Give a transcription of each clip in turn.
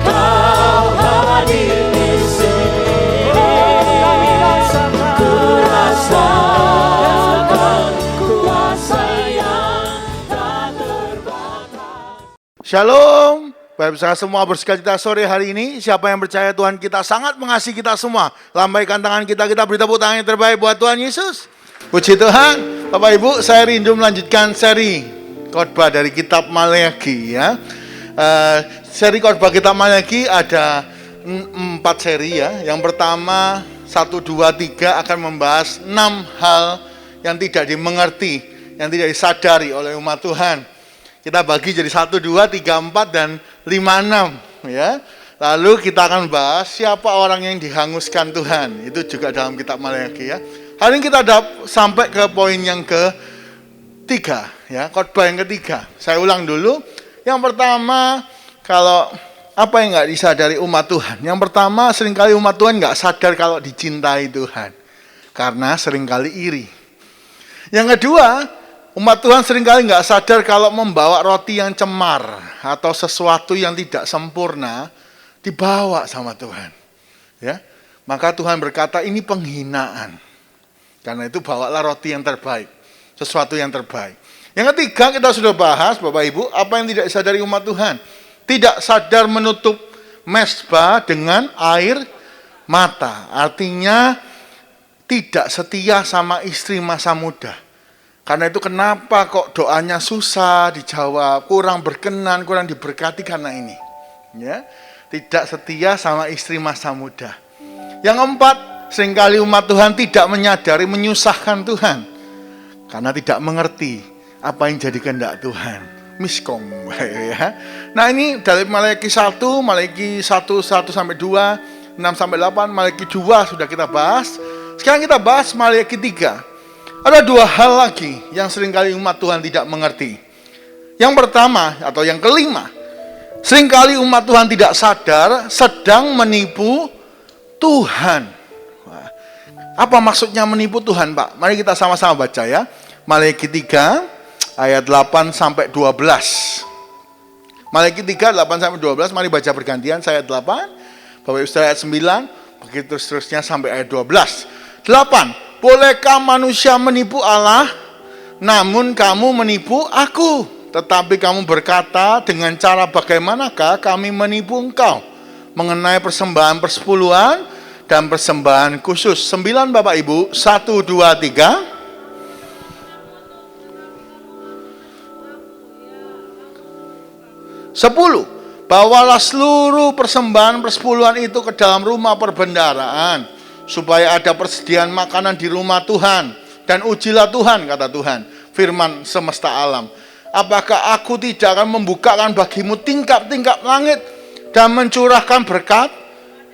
Kau hadir di sini. Ku rasakan kuasa yang tak terbatas. Shalom, Bapak Ibu semua bersuka-cita sore hari ini. Siapa yang percaya Tuhan kita sangat mengasihi kita semua, lambaikan tangan kita beri tepuk tangan yang terbaik buat Tuhan Yesus. Puji Tuhan. Bapak Ibu, saya rindu melanjutkan seri khotbah dari kitab Maleakhi ya. Seri khotbah kitab Maleakhi ada 4 seri ya. Yang pertama 1, 2, 3 akan membahas 6 hal yang tidak dimengerti, yang tidak disadari oleh umat Tuhan. Kita bagi jadi 1, 2, 3, 4 dan 5, 6 ya. Lalu kita akan bahas siapa orang yang dihanguskan Tuhan. Itu juga dalam kitab Maleakhi ya. Hari ini kita sampai ke poin yang ketiga ya, khotbah yang ketiga. Saya ulang dulu. Yang pertama, kalau apa yang nggak disadari umat Tuhan. Yang pertama, seringkali umat Tuhan nggak sadar kalau dicintai Tuhan, karena seringkali iri. Yang kedua, umat Tuhan seringkali nggak sadar kalau membawa roti yang cemar atau sesuatu yang tidak sempurna dibawa sama Tuhan. Ya, maka Tuhan berkata ini penghinaan. Karena itu bawalah roti yang terbaik, sesuatu yang terbaik. Yang ketiga kita sudah bahas Bapak Ibu, apa yang tidak disadari umat Tuhan. Tidak sadar menutup mezbah dengan air mata. Artinya tidak setia sama istri masa muda. Karena itu kenapa kok doanya susah dijawab, kurang berkenan, kurang diberkati karena ini. Ya, tidak setia sama istri masa muda. Yang keempat, seringkali umat Tuhan tidak menyadari menyusahkan Tuhan karena tidak mengerti apa yang jadi kehendak Tuhan. Miskom ya. Nah, ini dari Maleakhi 1, Maleakhi 1 sampai 2, 6 sampai 8, Maleakhi 2 sudah kita bahas. Sekarang kita bahas Maleakhi 3. Ada 2 hal lagi yang seringkali umat Tuhan tidak mengerti. Yang pertama atau yang kelima, seringkali umat Tuhan tidak sadar sedang menipu Tuhan. Apa maksudnya menipu Tuhan, Pak? Mari kita sama-sama baca ya. Maleakhi 3 ayat 8 sampai 12. Maleakhi 3 8 sampai 12, mari baca bergantian. Saya ayat 8, Bapak Ibu ayat 9, begitu seterusnya sampai ayat 12. 8. Bolehkah manusia menipu Allah? Namun kamu menipu aku. Tetapi kamu berkata, dengan cara bagaimanakah kami menipu engkau? Mengenai persembahan persepuluhan dan persembahan khusus. 9 Bapak Ibu, 1, 2, 3. Sepuluh, bawalah seluruh persembahan persepuluhan itu ke dalam rumah perbendaharaan, supaya ada persediaan makanan di rumah Tuhan. Dan ujilah Tuhan, kata Tuhan, firman semesta alam. Apakah aku tidak akan membukakan bagimu tingkap-tingkap langit dan mencurahkan berkat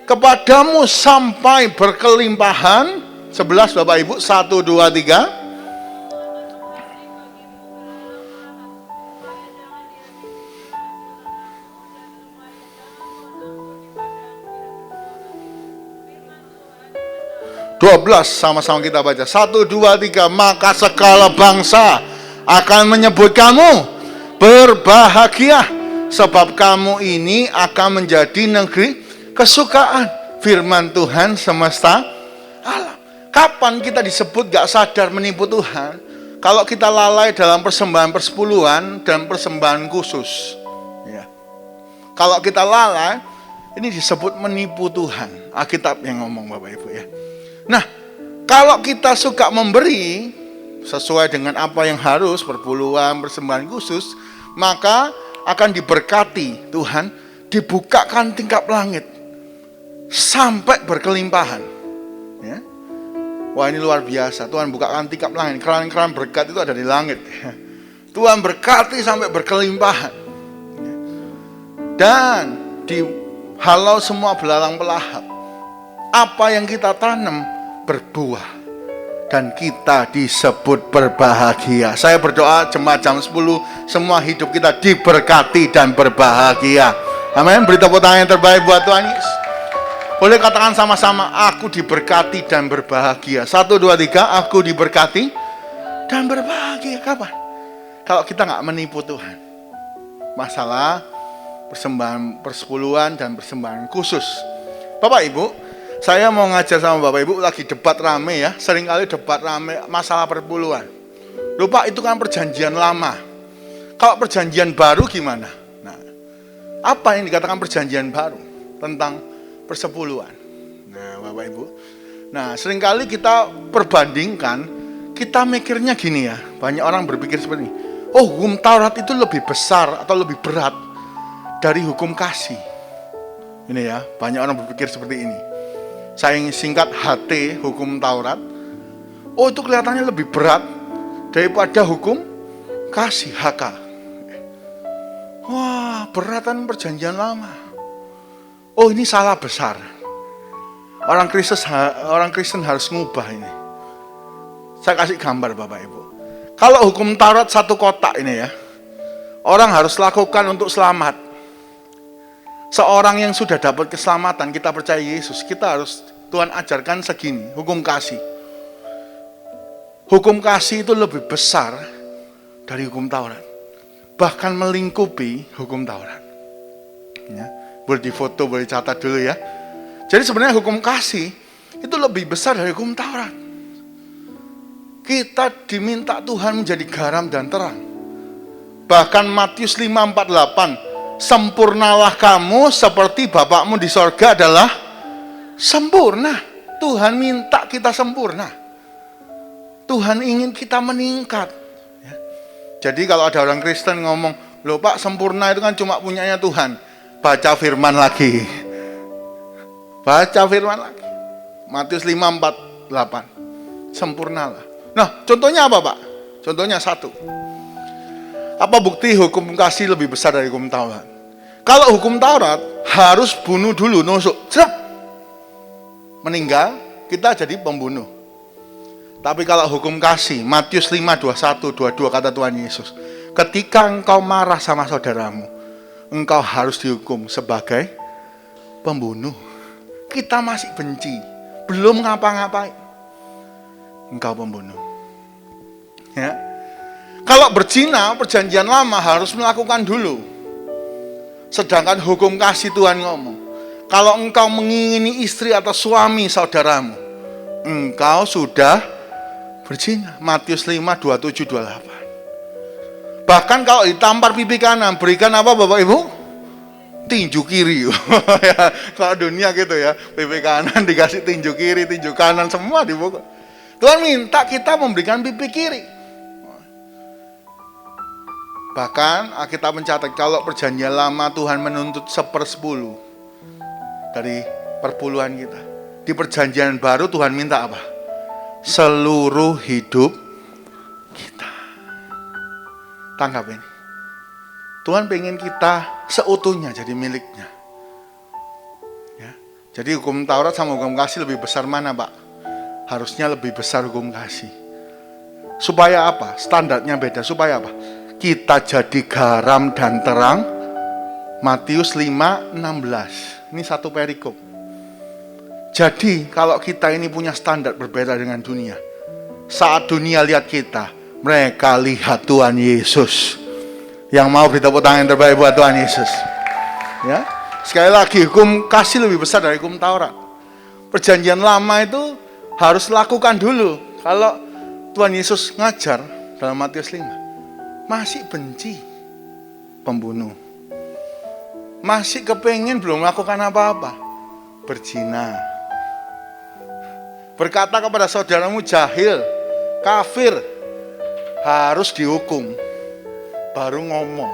kepadamu sampai berkelimpahan. 11 Bapak Ibu, 1, 2, 3. Sama-sama kita baca. 1, 2, 3. Maka segala bangsa akan menyebut kamu berbahagia, sebab kamu ini akan menjadi negeri kesukaan, firman Tuhan semesta alam. Kapan kita disebut gak sadar menipu Tuhan? Kalau kita lalai dalam persembahan persepuluhan dan persembahan khusus ya. Kalau kita lalai, ini disebut menipu Tuhan. Alkitab yang ngomong Bapak Ibu ya. Nah, kalau kita suka memberi sesuai dengan apa yang harus, perpuluhan, persembahan khusus, maka akan diberkati Tuhan, dibukakan tingkap langit sampai berkelimpahan ya. Wah, ini luar biasa. Tuhan bukakan tingkap langit, keran-keran berkat itu ada di langit ya. Tuhan berkati sampai berkelimpahan ya. Dan dihalau semua belalang pelahap. Apa yang kita tanam berbuah, dan kita disebut berbahagia. Saya berdoa jemaat jam 10 semua hidup kita diberkati dan berbahagia. Amin. Beri tepuk tangan yang terbaik buat Tuhan Yesus. Boleh katakan sama-sama, aku diberkati dan berbahagia. 1, 2, 3, aku diberkati dan berbahagia. Kapan? Kalau kita nggak menipu Tuhan. Masalah persembahan persepuluhan dan persembahan khusus. Bapak Ibu, saya mau ngajar sama Bapak Ibu, lagi debat rame ya, seringkali debat rame masalah perpuluhan. Lupa itu kan perjanjian lama. Kalau perjanjian baru gimana? Nah, apa yang dikatakan perjanjian baru tentang persepuluhan? Nah, Bapak Ibu, nah seringkali kita perbandingkan, kita mikirnya gini ya, banyak orang berpikir seperti ini. Oh, hukum Taurat itu lebih besar atau lebih berat dari hukum kasih. Ini ya, banyak orang berpikir seperti ini. Saya singkat HT, hukum Taurat. Oh, itu kelihatannya lebih berat daripada hukum kasih, HK. Wah, beratan perjanjian lama. Oh, ini salah besar. Orang Kristen harus ngubah ini. Saya kasih gambar Bapak Ibu. Kalau hukum Taurat satu kotak ini ya, orang harus lakukan untuk selamat. Seorang yang sudah dapat keselamatan, kita percaya Yesus, kita harus Tuhan ajarkan segini, hukum kasih. Hukum kasih itu lebih besar dari hukum Taurat. Bahkan melingkupi hukum Taurat. Ya, boleh difoto, boleh catat dulu ya. Jadi sebenarnya hukum kasih itu lebih besar dari hukum Taurat. Kita diminta Tuhan menjadi garam dan terang. Bahkan Matius 5:48, sempurnalah kamu seperti Bapakmu di sorga adalah sempurna. Tuhan minta kita sempurna. Tuhan ingin kita meningkat. Ya. Jadi kalau ada orang Kristen ngomong, loh Pak, sempurna itu kan cuma punyanya Tuhan. Baca firman lagi. Baca firman lagi. Matius 5:48. Sempurnalah. Nah, contohnya apa Pak? Contohnya satu. Apa bukti hukum kasih lebih besar dari hukum Taurat? Kalau hukum Taurat harus bunuh dulu, nusuk, meninggal, kita jadi pembunuh. Tapi kalau hukum kasih, Matius 5:21-22 kata Tuhan Yesus, ketika engkau marah sama saudaramu, engkau harus dihukum sebagai pembunuh. Kita masih benci, belum ngapa-ngapain, engkau pembunuh. Ya. Kalau berzina, perjanjian lama harus melakukan dulu. Sedangkan hukum kasih Tuhan ngomong, kalau engkau mengingini istri atau suami saudaramu, engkau sudah berzina. Matius 5:27-28. Bahkan kalau ditampar pipi kanan, berikan apa Bapak Ibu? Tinju kiri. Ya, kalau dunia gitu ya, pipi kanan dikasih tinju kiri, tinju kanan, semua dipukul. Tuhan minta kita memberikan pipi kiri. Bahkan Alkitab mencatat kalau perjanjian lama Tuhan menuntut 1/10 dari perpuluhan kita. Di perjanjian baru Tuhan minta apa? Seluruh hidup kita. Tangkap ini. Tuhan pengen kita seutuhnya jadi miliknya. Ya. Jadi hukum Taurat sama hukum kasih lebih besar mana Pak? Harusnya lebih besar hukum kasih. Supaya apa? Standarnya beda. Supaya apa? Kita jadi garam dan terang. Matius 5:16. Ini satu perikop. Jadi kalau kita ini punya standar berbeda dengan dunia, saat dunia lihat kita, mereka lihat Tuhan Yesus. Yang mau beri tepuk tangan yang terbaik buat Tuhan Yesus. Ya, sekali lagi hukum kasih lebih besar dari hukum Taurat. Perjanjian lama itu harus lakukan dulu. Kalau Tuhan Yesus ngajar dalam Matius 5, masih benci, pembunuh. Masih kepengen belum melakukan apa-apa, berzina. Berkata kepada saudaramu jahil, kafir, harus dihukum. Baru ngomong.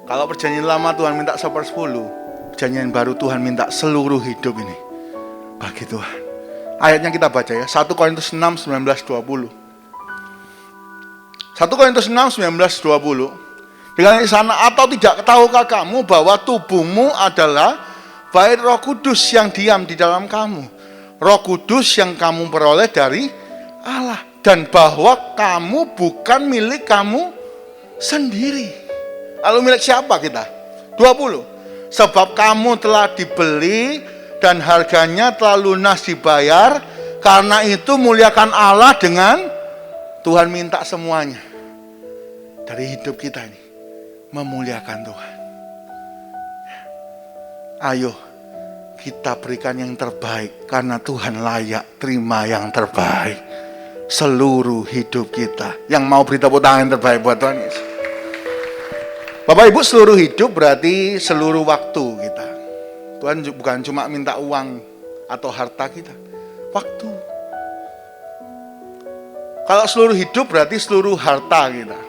Kalau perjanjian lama Tuhan minta 1/10, perjanjian baru Tuhan minta seluruh hidup ini bagi Tuhan. Ayatnya kita baca ya, 1 Korintus 6, 19-20. 1 Korintus 6, 19-20. Dengan di sana, atau tidak tahukah kamu bahwa tubuhmu adalah bait Roh Kudus yang diam di dalam kamu, Roh Kudus yang kamu peroleh dari Allah, dan bahwa kamu bukan milik kamu sendiri. Lalu milik siapa kita? 20. Sebab kamu telah dibeli dan harganya telah lunas dibayar, karena itu muliakan Allah dengan Tuhan minta semuanya dari hidup kita ini. memuliakan Tuhan. Ayo kita berikan yang terbaik, karena Tuhan layak terima yang terbaik. Seluruh hidup kita. Yang mau beri tepuk tangan yang terbaik buat Tuhan Yesus. Bapak Ibu, seluruh hidup berarti seluruh waktu kita. Tuhan bukan cuma minta uang atau harta kita, waktu. Kalau seluruh hidup berarti seluruh harta kita.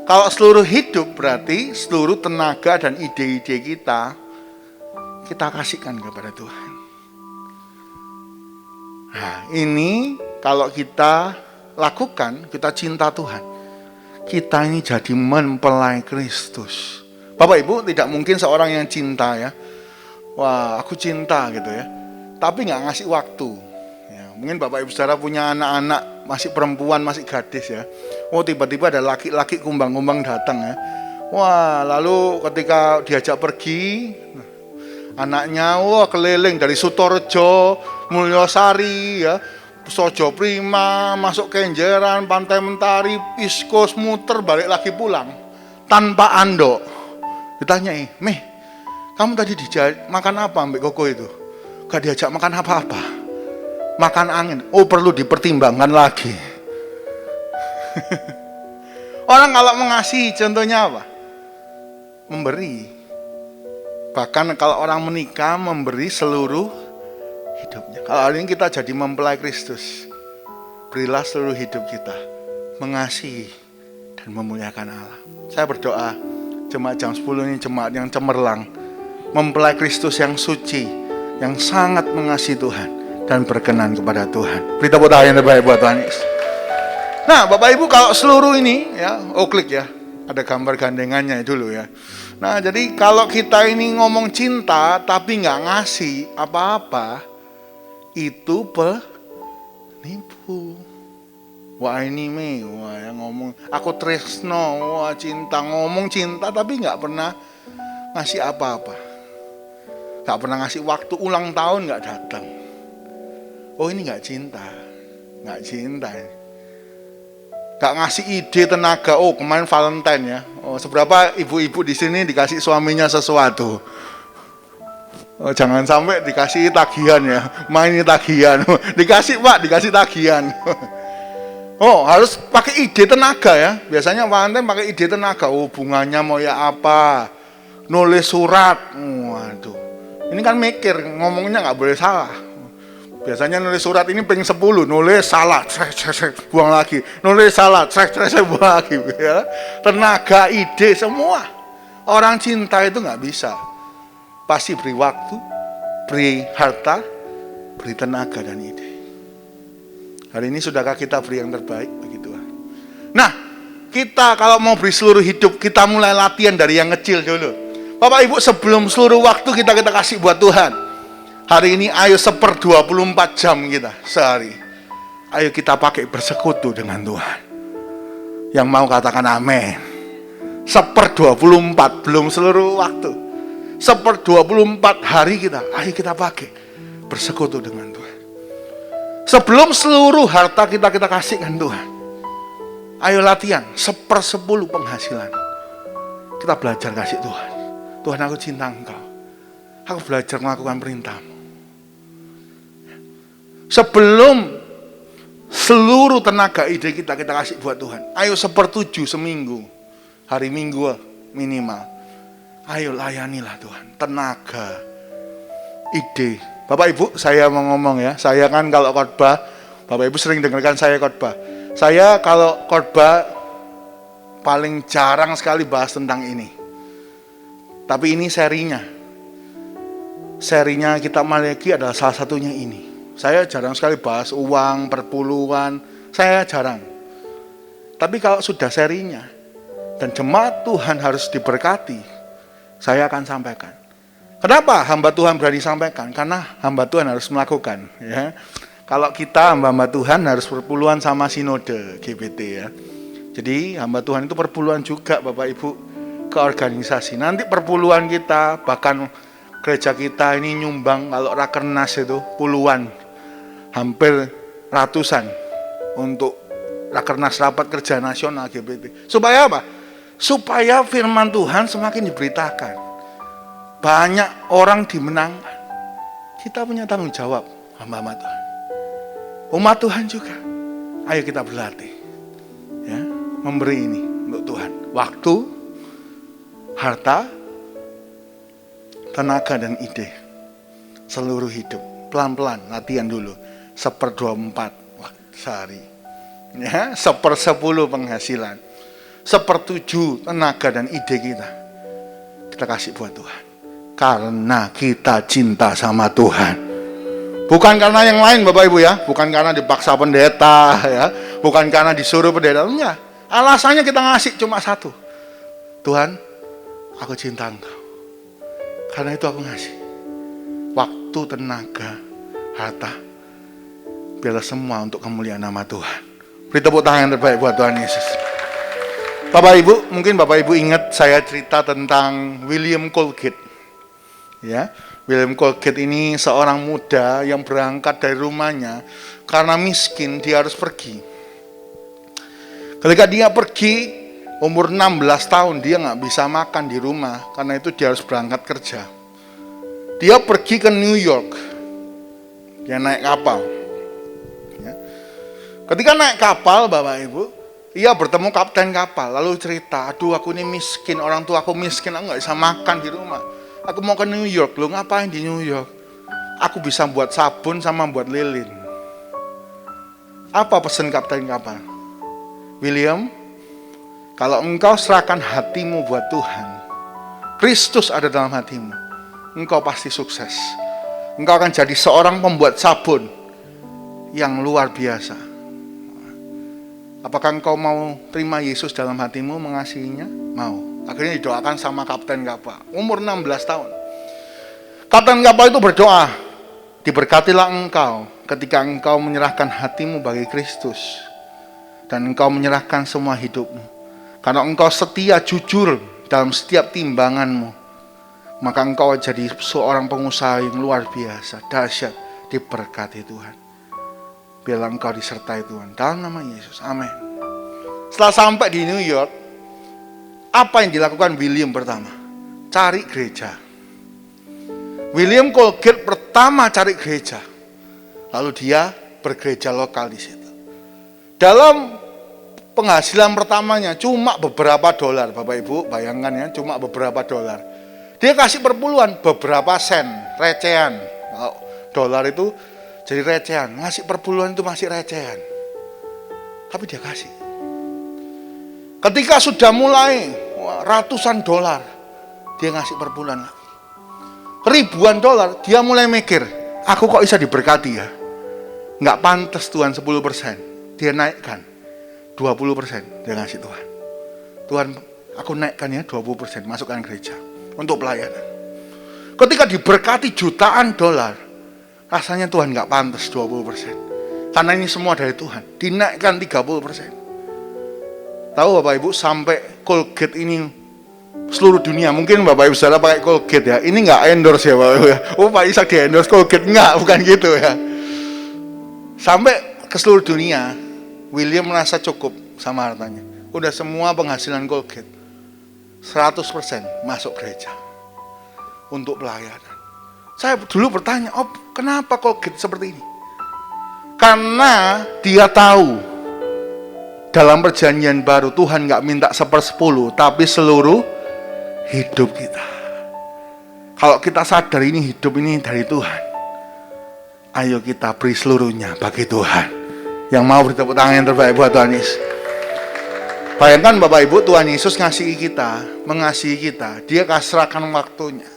Kalau seluruh hidup berarti seluruh tenaga dan ide-ide kita kasihkan kepada Tuhan. Nah, ini kalau kita lakukan, kita cinta Tuhan, kita ini jadi mempelai Kristus. Bapak Ibu, tidak mungkin seorang yang cinta ya, wah aku cinta gitu ya, tapi nggak ngasih waktu ya. Mungkin Bapak Ibu saudara punya anak-anak masih perempuan, masih gadis ya, oh tiba-tiba ada laki-laki kumbang-kumbang datang ya, wah lalu ketika diajak pergi, anaknya wah keliling dari Sutorejo, Mulyosari ya, Sojo Prima, masuk Kenjeran, Pantai Mentari, Piskus, muter balik lagi pulang tanpa andok. Ditanyai, "Meh, kamu tadi makan apa ambek Koko itu?" Gak diajak makan apa-apa, makan angin. Oh, perlu dipertimbangkan lagi. Orang kalau mengasihi contohnya apa? Memberi. Bahkan kalau orang menikah, memberi seluruh hidupnya. Kalau hari ini kita jadi mempelai Kristus, berilah seluruh hidup kita mengasihi dan memuliakan Allah. Saya berdoa jemaat jam 10 ini jemaat yang cemerlang, mempelai Kristus yang suci, yang sangat mengasihi Tuhan dan berkenan kepada Tuhan. Beri tepuk tangan yang terbaik buat Tuhan Yesus. Nah, Bapak Ibu, kalau seluruh ini ya, klik ya, ada gambar gandengannya dulu ya. Nah, jadi kalau kita ini ngomong cinta tapi nggak ngasih apa-apa, itu penipu. Wah ini wah yang ngomong aku tresno, wah cinta, ngomong cinta tapi nggak pernah ngasih apa-apa, nggak pernah ngasih waktu, ulang tahun nggak datang. Oh ini nggak cinta, nggak cinta. Nggak ngasih ide, tenaga. Oh kemarin Valentine ya, oh seberapa ibu-ibu di sini dikasih suaminya sesuatu. Oh, jangan sampai dikasih tagihan ya, main tagihan. Dikasih Pak, dikasih tagihan. Oh, harus pakai ide tenaga ya. Biasanya Valentine pakai ide tenaga. Oh, bunganya mau ya apa? Nulis surat. Waduh. Ini kan mikir, ngomongnya nggak boleh salah. Biasanya nulis surat ini ping 10, nulis salah, buang lagi. Nulis salah, buang lagi. Ya. Tenaga, ide semua. Orang cinta itu nggak bisa. Pasti beri waktu, beri harta, beri tenaga dan ide. Hari ini sudahkah kita beri yang terbaik bagi Tuhan? Nah, kita kalau mau beri seluruh hidup, kita mulai latihan dari yang kecil dulu. Bapak Ibu, sebelum seluruh waktu kita kasih buat Tuhan. Hari ini ayo 1/24 jam kita sehari. Ayo kita pakai bersekutu dengan Tuhan. Yang mau katakan amin. 1/24, belum seluruh waktu. 1/24 hari kita, ayo kita pakai bersekutu dengan Tuhan. Sebelum seluruh harta kita kasihkan Tuhan, ayo latihan 1/10 penghasilan. Kita belajar kasih Tuhan. Tuhan, aku cinta Engkau. Aku belajar melakukan perintah-Mu. Sebelum seluruh tenaga ide kita kasih buat Tuhan, ayo 1/7 seminggu, hari Minggu minimal. Ayo layanilah Tuhan, tenaga, ide. Bapak Ibu, saya mau ngomong ya, saya kan kalau khotbah, Bapak Ibu sering dengarkan saya khotbah. Saya kalau khotbah paling jarang sekali bahas tentang ini. Tapi ini serinya. Serinya Kitab Maleakhi adalah salah satunya ini. Saya jarang sekali bahas uang, perpuluhan, saya jarang. Tapi kalau sudah serinya, dan jemaat Tuhan harus diberkati, saya akan sampaikan. Kenapa hamba Tuhan berani sampaikan? Karena hamba Tuhan harus melakukan. Ya. Kalau kita hamba Tuhan harus perpuluhan sama sinode GBT ya. Jadi hamba Tuhan itu perpuluhan juga Bapak Ibu ke organisasi. Nanti perpuluhan kita, bahkan gereja kita ini nyumbang kalau rakernas itu puluhan, hampir ratusan untuk rakernas rapat kerja nasional GBT. Supaya apa? supaya firman Tuhan semakin diberitakan. Banyak orang dimenangkan. Kita punya tanggung jawab, hamba-hamba Tuhan. Umat Tuhan juga. Ayo kita berlatih. Ya, memberi ini untuk Tuhan. Waktu, harta, tenaga dan ide. Seluruh hidup. Pelan-pelan, latihan dulu. 1/24 sehari. Ya, 1/10 penghasilan. 1/7 tenaga dan ide kita. Kita kasih buat Tuhan. Karena kita cinta sama Tuhan. Bukan karena yang lain Bapak Ibu ya. Bukan karena dipaksa pendeta ya. Bukan karena disuruh pendeta. Enggak. Alasannya kita ngasih cuma satu. Tuhan, aku cinta Engkau. Karena itu aku ngasih. Waktu, tenaga, harta. Biarlah semua untuk kemuliaan nama Tuhan. Beri tepuk tangan yang terbaik buat Tuhan Yesus. Bapak Ibu, mungkin Bapak Ibu ingat saya cerita tentang William Colgate. Ya, William Colgate ini seorang muda yang berangkat dari rumahnya karena miskin, dia harus pergi. Ketika dia pergi, umur 16 tahun, dia nggak bisa makan di rumah, karena itu dia harus berangkat kerja. Dia pergi ke New York, dia naik kapal. Ya. Ketika naik kapal, Bapak Ibu, ia bertemu kapten kapal, lalu cerita, aduh aku ini miskin, orang tua aku miskin, aku nggak bisa makan di rumah. Aku mau ke New York, lo ngapain di New York? Aku bisa buat sabun sama buat lilin. Apa pesan kapten kapal? William, kalau engkau serahkan hatimu buat Tuhan, Kristus ada dalam hatimu, engkau pasti sukses. Engkau akan jadi seorang pembuat sabun yang luar biasa. Apakah engkau mau terima Yesus dalam hatimu, mengasihinya? Mau. Akhirnya didoakan sama kapten kapal, umur 16 tahun. Kapten kapal itu berdoa, diberkatilah engkau ketika engkau menyerahkan hatimu bagi Kristus. Dan engkau menyerahkan semua hidupmu. Karena engkau setia, jujur dalam setiap timbanganmu. Maka engkau jadi seorang pengusaha yang luar biasa, dahsyat, diberkati Tuhan. Biarlah engkau disertai Tuhan. Dalam nama Yesus, amin. Setelah sampai di New York, apa yang dilakukan William pertama? Cari gereja. William Colgate pertama cari gereja. Lalu dia bergereja lokal di situ. Dalam penghasilan pertamanya cuma beberapa dolar, Bapak Ibu, bayangkan ya, cuma beberapa dolar. Dia kasih perpuluhan beberapa sen, recehan. Dolar itu jadi recehan, ngasih perpuluhan itu masih recehan. Tapi dia kasih. Ketika sudah mulai ratusan dolar, dia ngasih perpuluhan lagi. Ribuan dolar, dia mulai mikir, aku kok bisa diberkati ya? Nggak pantas Tuhan 10%. Dia naikkan 20%, dia ngasih Tuhan. Tuhan, aku naikkan ya 20%, masukkan gereja untuk pelayanan. Ketika diberkati jutaan dolar, rasanya Tuhan nggak pantas 20%. Karena ini semua dari Tuhan, dinaikkan 30%. Tahu Bapak Ibu, sampai Colgate ini seluruh dunia, mungkin Bapak Ibu saudara pakai Colgate ya, ini nggak endorse ya Bapak Ibu ya. Oh Pak Ishak di endorse Colgate, nggak, bukan gitu ya. Sampai ke seluruh dunia, William merasa cukup sama hartanya. Udah semua penghasilan Colgate 100% masuk gereja untuk pelayanan. Saya dulu bertanya, oh kenapa Colgate seperti ini? Karena dia tahu dalam perjanjian baru Tuhan gak minta 1/10, tapi seluruh hidup kita. Kalau kita sadar ini hidup ini dari Tuhan, ayo kita beri seluruhnya bagi Tuhan. Yang mau beri tepuk tangan yang terbaik buat Tuhan Yesus. Bayangkan Bapak Ibu, Tuhan Yesus ngasihi kita, mengasihi kita. Dia serahkan waktunya,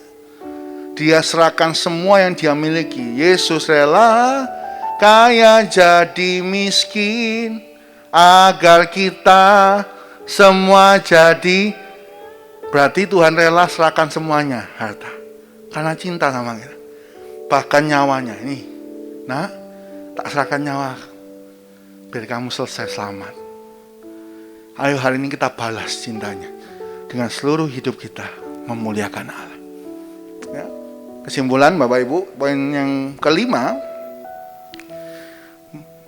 dia serahkan semua yang dia miliki. Yesus rela kaya jadi miskin, agar kita semua jadi. Berarti Tuhan rela serahkan semuanya, harta, karena cinta sama kita. Bahkan nyawanya. Ini, nah, tak serahkan nyawa biar kamu selesai selamat. Ayo hari ini kita balas cintanya dengan seluruh hidup kita, memuliakan Allah. Ya. Kesimpulan Bapak Ibu, poin yang kelima,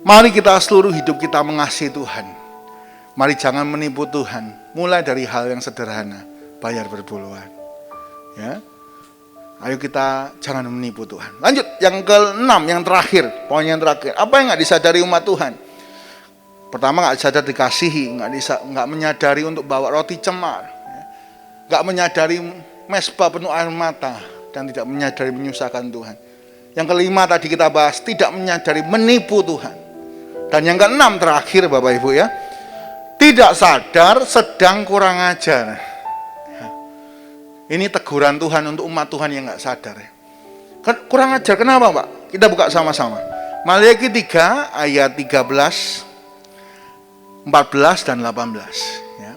mari kita seluruh hidup kita mengasihi Tuhan. Mari jangan menipu Tuhan. Mulai dari hal yang sederhana, bayar berpuluhan. Ya. Ayo kita jangan menipu Tuhan. Lanjut, yang ke-6, yang terakhir, poin yang terakhir. Apa yang nggak disadari umat Tuhan? Pertama, nggak sadar dikasihi, nggak menyadari untuk bawa roti cemar, nggak menyadari mesbah penuh air mata, dan tidak menyadari menyusahkan Tuhan. Yang kelima tadi kita bahas, tidak menyadari menipu Tuhan. Dan yang ke-6 terakhir Bapak Ibu ya, tidak sadar sedang kurang ajar. Ini teguran Tuhan untuk umat Tuhan yang nggak sadar. Kurang ajar, kenapa Pak? Kita buka sama-sama. Maliaki 3 ayat 13, 14 dan 18. Ya.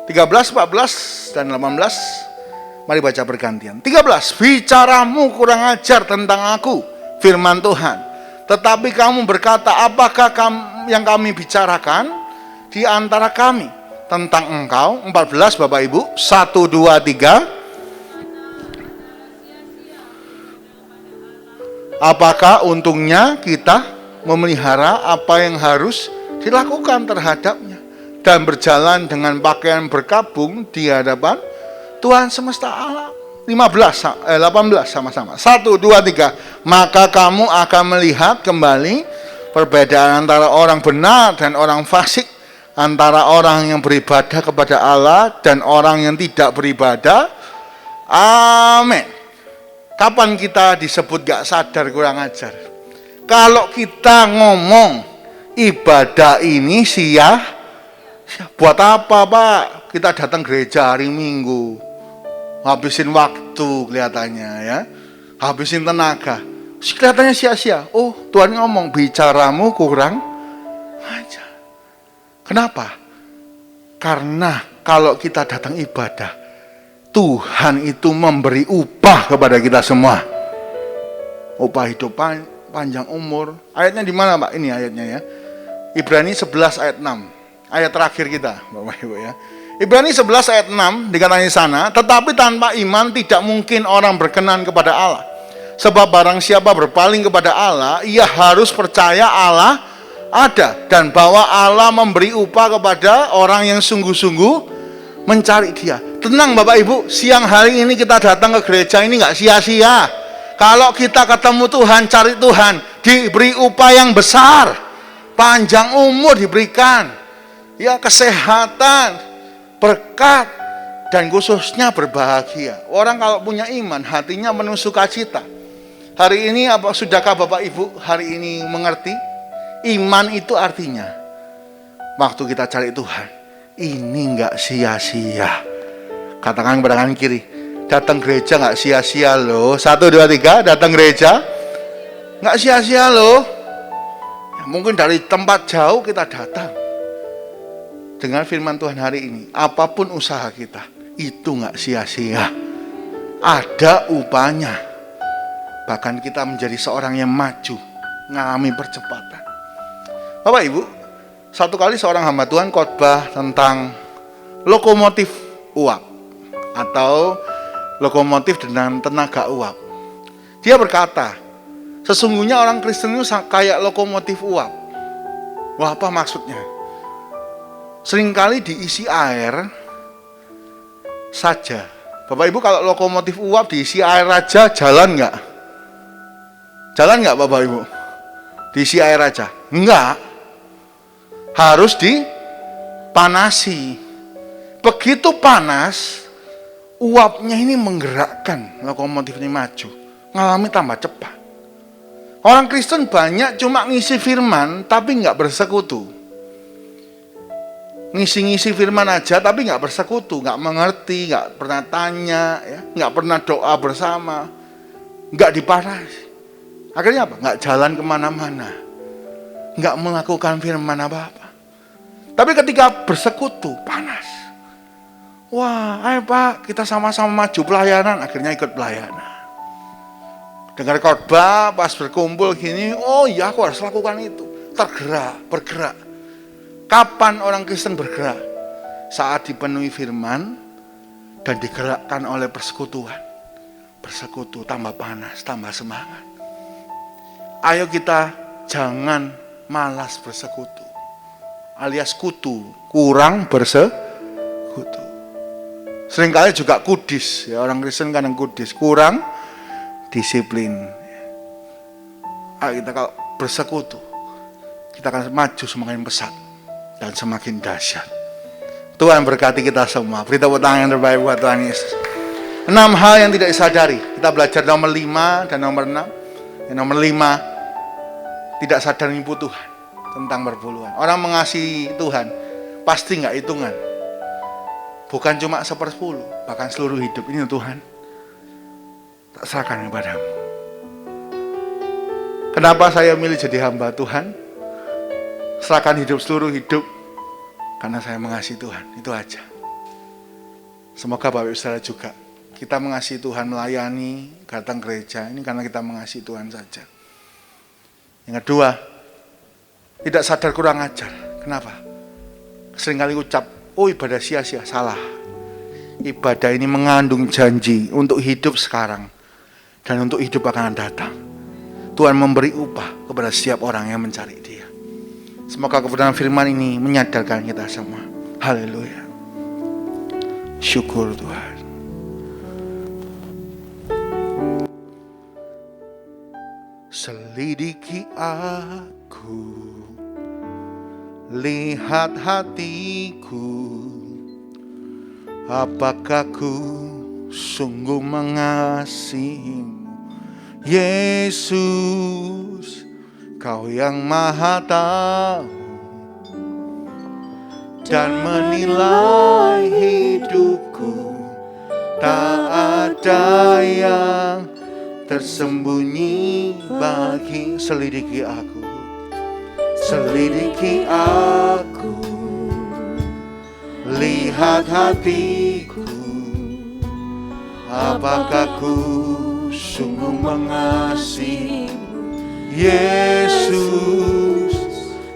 13, 14 dan 18. Mari baca bergantian. 13, bicaramu kurang ajar tentang aku, firman Tuhan. Tetapi kamu berkata, apakah yang kami bicarakan di antara kami tentang engkau? 14 Bapak Ibu, 1, 2, 3. Apakah untungnya kita memelihara apa yang harus dilakukan terhadapnya dan berjalan dengan pakaian berkabung di hadapan Tuhan semesta alam? 18 sama-sama. 1, 2, 3. Maka kamu akan melihat kembali perbedaan antara orang benar dan orang fasik, antara orang yang beribadah kepada Allah dan orang yang tidak beribadah. Amin. Kapan kita disebut gak sadar kurang ajar? Kalau kita ngomong ibadah ini buat apa Pak? Kita datang gereja hari Minggu, habisin waktu kelihatannya ya, habisin tenaga, kelihatannya sia-sia. Oh, Tuhan ngomong bicaramu kurang ajar. Kenapa? Karena kalau kita datang ibadah, Tuhan itu memberi upah kepada kita semua. Upah hidup panjang umur. Ayatnya di mana Pak? Ini ayatnya ya. Ibrani 11 ayat 6. Ayat terakhir kita Bapak Ibu ya. Ibrani 11 ayat 6 dikatakan di sana, tetapi tanpa iman tidak mungkin orang berkenan kepada Allah. Sebab barang siapa berpaling kepada Allah, ia harus percaya Allah ada dan bahwa Allah memberi upah kepada orang yang sungguh-sungguh mencari Dia. Tenang Bapak Ibu, siang hari ini kita datang ke gereja ini nggak sia-sia. Kalau kita ketemu Tuhan, cari Tuhan, diberi upah yang besar, panjang umur diberikan, ya kesehatan, berkat, dan khususnya berbahagia. Orang kalau punya iman, hatinya penuh sukacita. Hari ini sudahkah Bapak Ibu hari ini mengerti? Iman itu artinya waktu kita cari Tuhan, ini nggak sia-sia. Katakan kepada kanan kiri, datang gereja nggak sia-sia loh. 1, 2, 3, datang gereja nggak sia-sia loh. Ya, mungkin dari tempat jauh kita datang. Dengan firman Tuhan hari ini, apapun usaha kita, itu nggak sia-sia. Ada upahnya. Bahkan kita menjadi seorang yang maju, mengalami percepatan. Bapak Ibu, satu kali seorang hamba Tuhan khotbah tentang lokomotif uap atau lokomotif dengan tenaga uap. Dia berkata, sesungguhnya orang Kristen itu kayak lokomotif uap. Wah, apa maksudnya? Seringkali diisi air saja. Bapak Ibu, kalau lokomotif uap diisi air aja, jalan nggak? Jalan nggak Bapak Ibu? Diisi air aja? Enggak. Harus dipanasi. Begitu panas, uapnya ini menggerakkan lokomotif ini maju, ngalami tambah cepat. Orang Kristen banyak cuma ngisi firman, tapi nggak bersekutu. Ngisi-ngisi firman aja, tapi nggak bersekutu, nggak mengerti, nggak pernah tanya, ya, nggak pernah doa bersama, nggak dipanasi. Akhirnya apa? Nggak jalan kemana-mana, nggak melakukan firman apa-apa. Tapi ketika bersekutu, panas. Wah, ayo Pak, kita sama-sama maju pelayanan. Akhirnya ikut pelayanan. Dengar khotbah, pas berkumpul gini, oh iya aku harus lakukan itu. Tergerak, bergerak. Kapan orang Kristen bergerak? Saat dipenuhi firman dan digerakkan oleh persekutuan. Bersekutu, tambah panas, tambah semangat. Ayo kita jangan malas bersekutu. alias kutu, kurang bersekutu. Seringkali juga kudis, ya orang Kristen kadang kudis, kurang disiplin. Kita kalau bersekutu, kita akan maju semakin pesat dan semakin dahsyat. Tuhan berkati kita semua. Beri tepuk tangan yang terbaik buat Tuhan Yesus. 6 hal yang tidak disadari. Kita belajar nomor 5 dan nomor 6. Yang nomor 5, tidak sadar nipu Tuhan tentang perpuluhan. Orang mengasihi Tuhan pasti nggak hitungan. Bukan cuma 1/10, bahkan seluruh hidup ini Tuhan tak serahkan kepadamu. Kenapa saya milih jadi hamba Tuhan? Serahkan hidup, seluruh hidup, karena saya mengasihi Tuhan, itu aja. Semoga Bapak Ibu Saudara juga, kita mengasihi Tuhan, melayani, datang gereja, ini karena kita mengasihi Tuhan saja. Yang kedua, tidak sadar kurang ajar. Kenapa? Seringkali ucap, oh ibadah sia-sia, salah. Ibadah ini mengandung janji untuk hidup sekarang dan untuk hidup akan datang. Tuhan memberi upah kepada setiap orang yang mencari Dia. Semoga kebenaran firman ini menyadarkan kita semua. Haleluya. Syukur Tuhan. Selidiki aku, lihat hatiku, apakah ku sungguh mengasihimu, Yesus, Kau yang Maha Tahu dan menilai hidupku, tak ada yang tersembunyi bagi. Selidiki aku, selidiki aku, lihat hatiku, apakah ku sungguh mengasihimu, Yesus,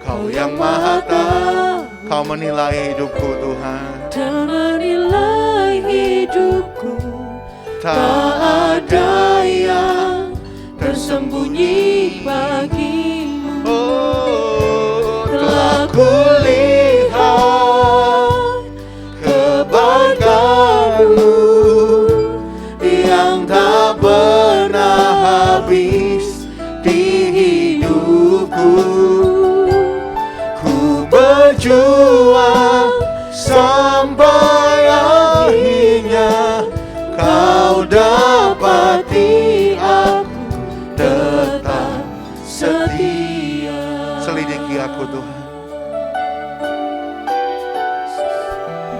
Kau yang Maha Tahu. Kau menilai hidupku Tuhan, dan menilai hidupku, tak ada yang tersembunyi bagimu. oh, telah kulihat kebaikan-Mu yang tak pernah habis di hidupku. Ku berjuang sampai akhirnya Kau dapati aku tetap setia. Selidiki aku Tuhan,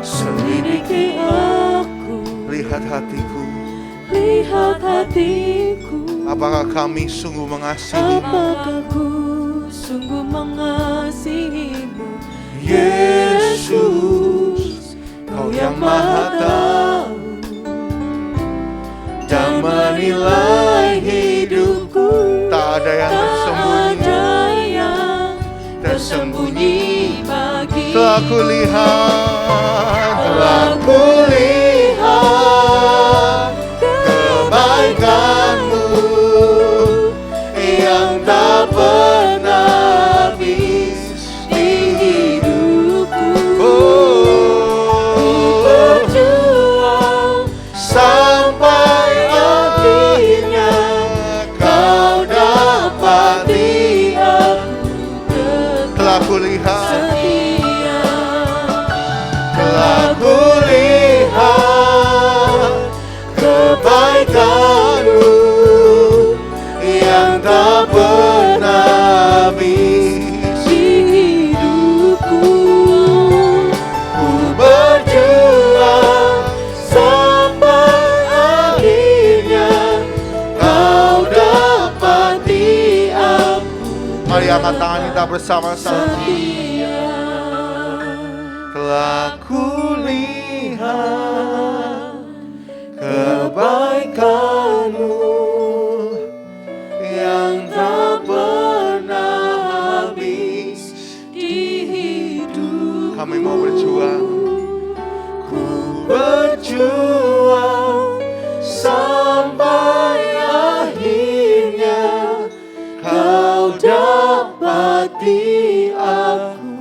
Selidiki aku, lihat hatiku, lihat hatiku, apakah kami sungguh mengasihi apakah ku sungguh mengasihimu, Yesus, Kau yang Maha Tahu dan menilai hidupku, tak ada yang tersembunyi bagi. Telah kulihat kebaikan-Mu yang tak pernah habis di hidupku. Berjuang Sampai akhirnya Kau dapati aku. Telah kulihat, setia, telah kulihat kebaikan-Mu yang tak pernah habis di hidupku. Ku berjuang sampai akhirnya Kau dapati aku. Mari angkat tangan kita bersama-sama. Setia, Telah kulihat kebaikan-Mu yang tak pernah habis di hidup. Kami mau berjuang. Ku berjuang sampai akhirnya Kau dapati aku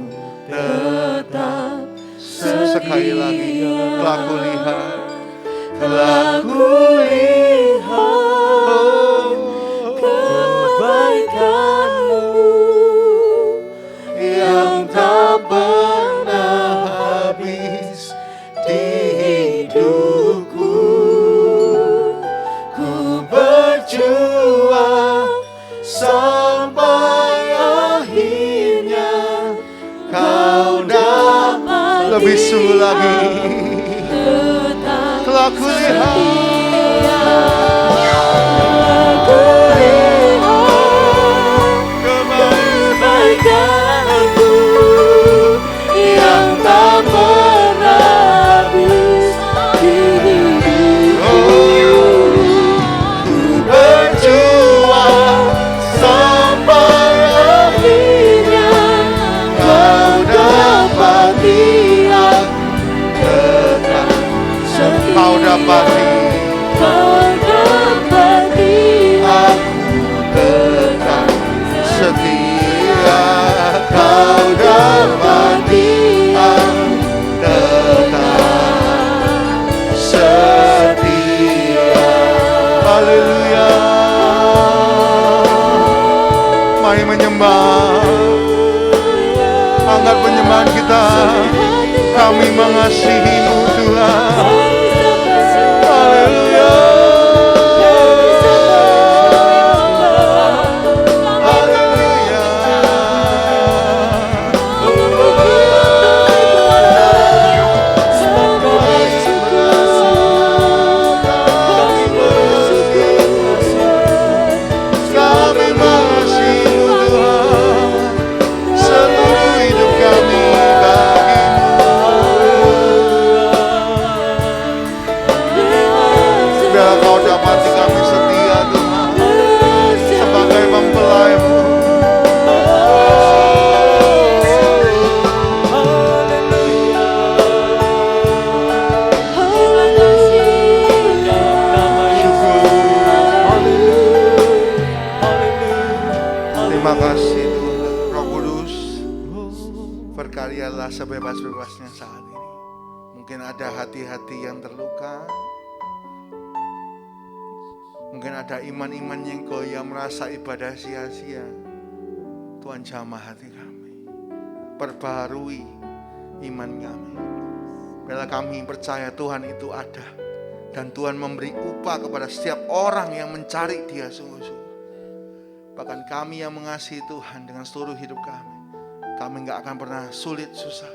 telah kulihat kebaikan-Mu yang tak pernah habis di hidupku. Ku berjuang sampai akhirnya Kau dapat lebih sungguh lagi tetap telah kulihat kebaikan-Mu yang tak pernah habis di hidupku. Ku berjuang sampai akhirnya Kau dapat lihat tetap Kau dapati Kau dapat lihat aku tetap setia. Kau dapati aku tetap setia. Haleluya. Mari menyembah. Angkat penyembahan kita. Kami mengasihi-Mu Tuhan. Haleluya. Haleluya. Kami mengasihi-Mu Tuhan. Seluruh hidup kami bagimu. Biar Kau dapati kami setia Tuhan sebagai mempelai-Mu. Terima kasih Tuhan. Roh Kudus, berkaryalah sebebas-bebasnya saat ini. Mungkin ada hati-hati yang terluka. Mungkin ada iman-iman yang goyah merasa ibadah sia-sia. Tuhan jamah hati kami. Perbaharui iman kami. Bila kami percaya Tuhan itu ada. Dan Tuhan memberi upah kepada setiap orang yang mencari Dia sungguh-sungguh. Bahkan kami yang mengasihi Tuhan dengan seluruh hidup kami. Kami gak akan pernah sulit, susah.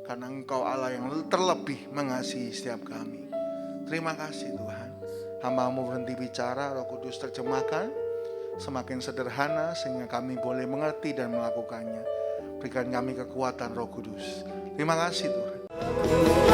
Karena Engkau Allah yang terlebih mengasihi setiap kami. Terima kasih Tuhan. Hamba-Mu berhenti bicara, Roh Kudus terjemahkan. Semakin sederhana sehingga kami boleh mengerti dan melakukannya. Berikan kami kekuatan Roh Kudus. Terima kasih Tuhan.